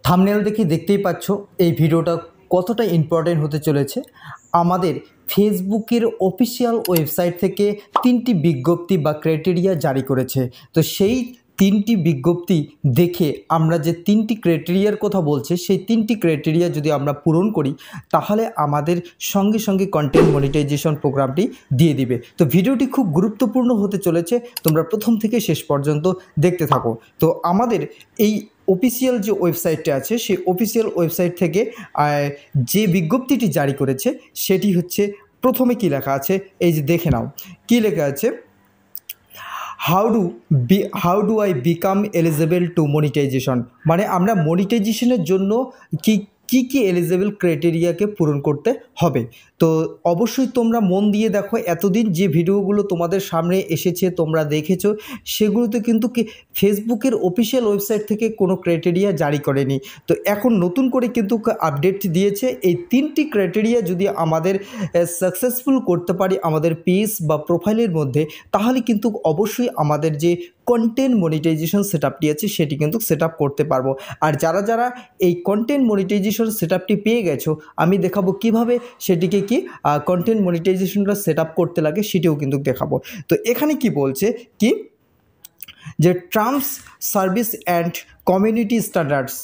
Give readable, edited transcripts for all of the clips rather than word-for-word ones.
Thumbnail দেখে দেখতেই পাচ্ছ এই ভিডিওটা কতটা ইম্পর্টেন্ট হতে চলেছে। আমাদের ফেসবুকের অফিসিয়াল ওয়েবসাইট থেকে 3টি বিজ্ঞপ্তি বা ক্রাইটেরিয়া জারি করেছে। তো সেই 3টি বিজ্ঞপ্তি দেখে আমরা যে 3টি ক্রাইটেরিয়ার কথা বলছে, সেই 3টি ক্রাইটেরিয়া যদি আমরা পূরণ করি তাহলে আমাদের সঙ্গে সঙ্গে কন্টেন্ট মনিটাইজেশন প্রোগ্রামটি দিয়ে দিবে। তো ভিডিওটি খুব গুরুত্বপূর্ণ হতে চলেছে, তোমরা প্রথম থেকে শেষ পর্যন্ত দেখতে থাকো। তো আমাদের এই অফিসিয়াল যে ওয়েবসাইটটা আছে সেই অফিসিয়াল ওয়েবসাইট থেকে যে বিজ্ঞপ্তিটি জারি করেছে সেটি হচ্ছে, প্রথমে কি লেখা আছে এই যে দেখে নাও কি লেখা আছে, how do I become eligible to monetization. মানে আমরা মনিটাইজেশনের জন্য কি কি এলিজিবল ক্রাইটেরিয়াকে পূরণ করতে হবে। তো অবশ্যই তোমরা মন দিয়ে দেখো, এতদিন যে ভিডিওগুলো তোমাদের সামনে এসেছে তোমরা দেখেছো, সেগুলোতে কিন্তু ফেসবুকের অফিসিয়াল ওয়েবসাইট থেকে কোনো ক্রাইটেরিয়া জারি করেনি। তো এখন নতুন করে কিন্তু আপডেট দিয়েছে। এই 3টি ক্রাইটেরিয়া যদি আমাদের সাকসেসফুল করতে পারি আমাদের পেজ বা প্রোফাইলের মধ্যে, তাহলে কিন্তু অবশ্যই আমাদের যে কন্টেন্ট মনিটাইজেশন সেটআপটি আছে সেটি কিন্তু সেট আপ করতে পারবো। আর যারা যারা এই কন্টেন্ট মনিটাইজেশন সেটআপটি পেয়ে গেছো, আমি দেখাবো কিভাবে সেটিকে কি কন্টেন্ট মনিটাইজেশনটা সেট আপ করতে লাগে সেটিও কিন্তু দেখাবো। তো এখানে কি বলছে কি, যে terms service and community standards,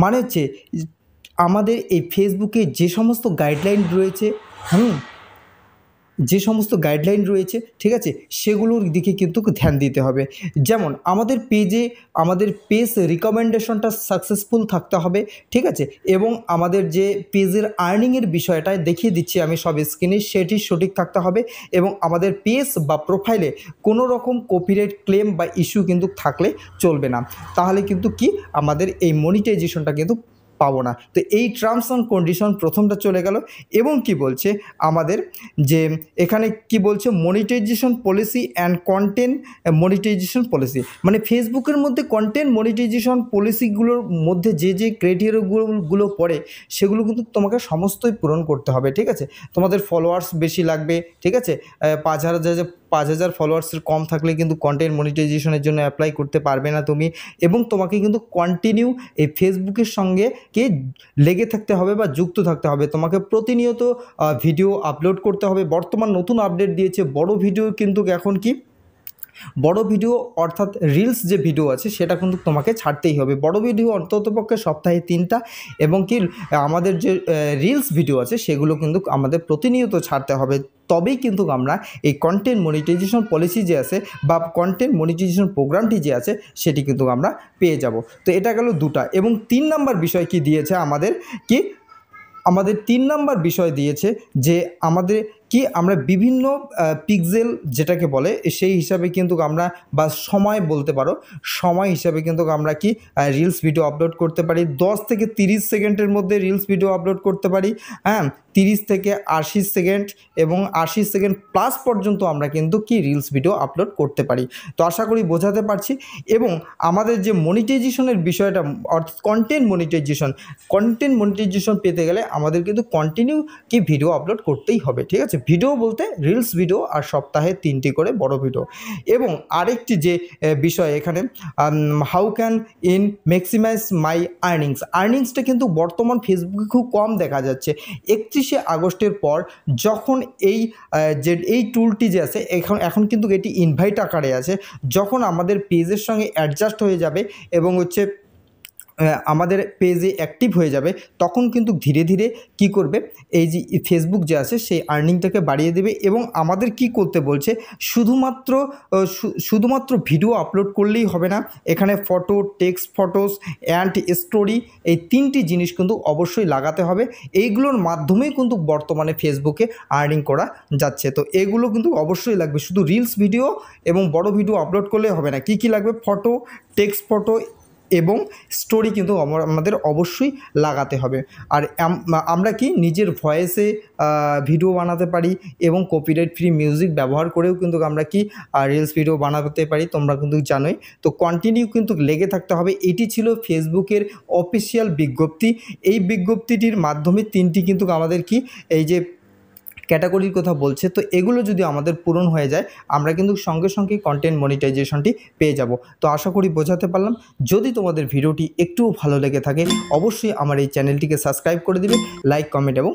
মানে হচ্ছে আমাদের এই ফেসবুকে যে সমস্ত গাইডলাইন রয়েছে, যে সমস্ত গাইডলাইন রয়েছে, ঠিক আছে, সেগুলোর দিকে কিন্তু ধ্যান দিতে হবে। যেমন আমাদের পেজ রিকমেন্ডেশনটা সাকসেসফুল থাকতে হবে, ঠিক আছে, এবং আমাদের যে পেজের আর্নিংয়ের বিষয়টা দেখিয়ে দিচ্ছি আমি সব স্ক্রিনে, সেটি সঠিক থাকতে হবে। এবং আমাদের পেজ বা প্রোফাইলে কোনো রকম কপিরাইট ক্লেম বা ইস্যু কিন্তু থাকলে চলবে না, তাহলে কিন্তু কি আমাদের এই মনিটাইজেশনটা কিন্তু পাবো না। তো এই টার্মস অ্যান্ড কন্ডিশন প্রথমটা চলে গেল। এবং কি বলছে আমাদের, যে এখানে কি বলছে, monetization policy and content monetization policy, মানে ফেসবুকের মধ্যে কন্টেন্ট মনিটাইজেশন পলিসিগুলোর মধ্যে যে যে ক্রাইটেরিয়াগুলো পড়ে সেগুলো কিন্তু তোমাকে সমস্তই পূরণ করতে হবে, ঠিক আছে। তোমাদের ফলোয়ার্স বেশি লাগবে, ঠিক আছে, 5,000 ফলোয়ার্সের কম থাকলে কিন্তু কন্টেন্ট মনিটাইজেশনের জন্য অ্যাপ্লাই করতে পারবে না তুমি। এবং তোমাকে কিন্তু কন্টিনিউ এই ফেসবুকের সঙ্গে লেগে থাকতে হবে বা যুক্ত থাকতে হবে। তোমাকে প্রতিনিয়ত ভিডিও আপলোড করতে হবে। বর্তমান নতুন আপডেট দিয়েছে, বড় ভিডিও কিন্তু এখন কি, বড় ভিডিও অর্থাৎ রিলস যে ভিডিও আছে সেটা কিন্তু তোমাকে ছাড়তেই হবে। বড় ভিডিও অন্ততপক্ষে সপ্তাহে 3টা, এবং কি আমাদের যে রিলস ভিডিও আছে সেগুলো কিন্তু আমাদের প্রতিনিয়ত ছাড়তে হবে। তবেই কিন্তু আমরা এই কন্টেন্ট মনিটাইজেশন পলিসি যে আছে বা কন্টেন্ট মনিটাইজেশন প্রোগ্রামটি যে আছে সেটি কিন্তু আমরা পেয়ে যাব। তো এটা গেল 2টা। এবং 3 নাম্বার বিষয় কি দিয়েছে আমাদের, কি আমাদের 3 নাম্বার বিষয় দিয়েছে যে আমাদের কি, আমরা বিভিন্ন পিক্সেল যেটাকে বলে সেই হিসাবে কিন্তু আমরা, বা সময় বলতে পারো, সময় হিসাবে কিন্তু আমরা কি রিলস ভিডিও আপলোড করতে পারি। 10 থেকে 30 সেকেন্ডের মধ্যে রিলস ভিডিও আপলোড করতে পারি, 30 থেকে 80 সেকেন্ড এবং 80 সেকেন্ড প্লাস পর্যন্ত আমরা কিন্তু কি রিলস ভিডিও আপলোড করতে পারি। তো আশা করি বোঝাতে পারছি। এবং আমাদের যে মনিটাইজেশনের বিষয়টা, অর্থাৎ কন্টেন্ট মনিটাইজেশন পেতে গেলে আমাদের কিন্তু কন্টিনিউ কি ভিডিও আপলোড করতেই হবে, ঠিক আছে। ভিডিও বলতে রিলস ভিডিও, আর সপ্তাহে 3টি করে বড় ভিডিও। এবং আরেকটি যে বিষয় এখানে, হাউ ক্যান ইন ম্যাক্সিমাইজ মাই আর্নিংসটা কিন্তু বর্তমান ফেসবুকে খুব কম দেখা যাচ্ছে। 31শে আগস্টের পর যখন এই টুলটি যে আছে এখন কিন্তু এটি ইনভাইট আকারে আছে, যখন আমাদের পেজের সঙ্গে অ্যাডজাস্ট হয়ে যাবে এবং হচ্ছে আমাদের পেজে অ্যাক্টিভ হয়ে যাবে, তখন কিন্তু ধীরে ধীরে কি করবে, এই যে ফেসবুক যে আছে সেই আর্নিংটাকে বাড়িয়ে দেবে। এবং আমাদের কি করতে বলছে, শুধুমাত্র ভিডিও আপলোড করলেই হবে না, এখানে photo, text photos and story, এই 3টি জিনিস কিন্তু অবশ্যই লাগাতে হবে। এইগুলোর মাধ্যমেই কিন্তু বর্তমানে ফেসবুকে আর্নিং করা যাচ্ছে। তো এগুলো কিন্তু অবশ্যই লাগবে, শুধু রিলস ভিডিও এবং বড় ভিডিও আপলোড করলে হবে না। কি লাগবে, ফটো, টেক্সট ফটো এবং স্টোরি কিন্তু আমাদের অবশ্যই লাগাতে হবে। আর আমরা কি নিজের ভয়েসে ভিডিও বানাতে পারি, এবং কপিরাইট ফ্রি মিউজিক ব্যবহার করেও কিন্তু আমরা কি রিলস ভিডিও বানাতে পারি, তোমরা কিন্তু জানোই। তো কন্টিনিউ কিন্তু লেগে থাকতে হবে। এটি ছিল ফেসবুকের অফিসিয়াল বিজ্ঞপ্তি। এই বিজ্ঞপ্তিটির মাধ্যমে 3টি কিন্তু আমাদের কি, এই যে ক্যাটাগরির কথা বলছে। তো এগুলো যদি আমাদের পূরণ হয়ে যায় আমরা কিন্তু সঙ্গে সঙ্গেই কন্টেন্ট মনিটাইজেশনটি পেয়ে যাব। তো আশা করি বোঝাতে পারলাম। যদি তোমাদের ভিডিওটি একটুও ভালো লেগে থাকে অবশ্যই আমার এই চ্যানেলটিকে সাবস্ক্রাইব করে দিবে, লাইক, কমেন্ট এবং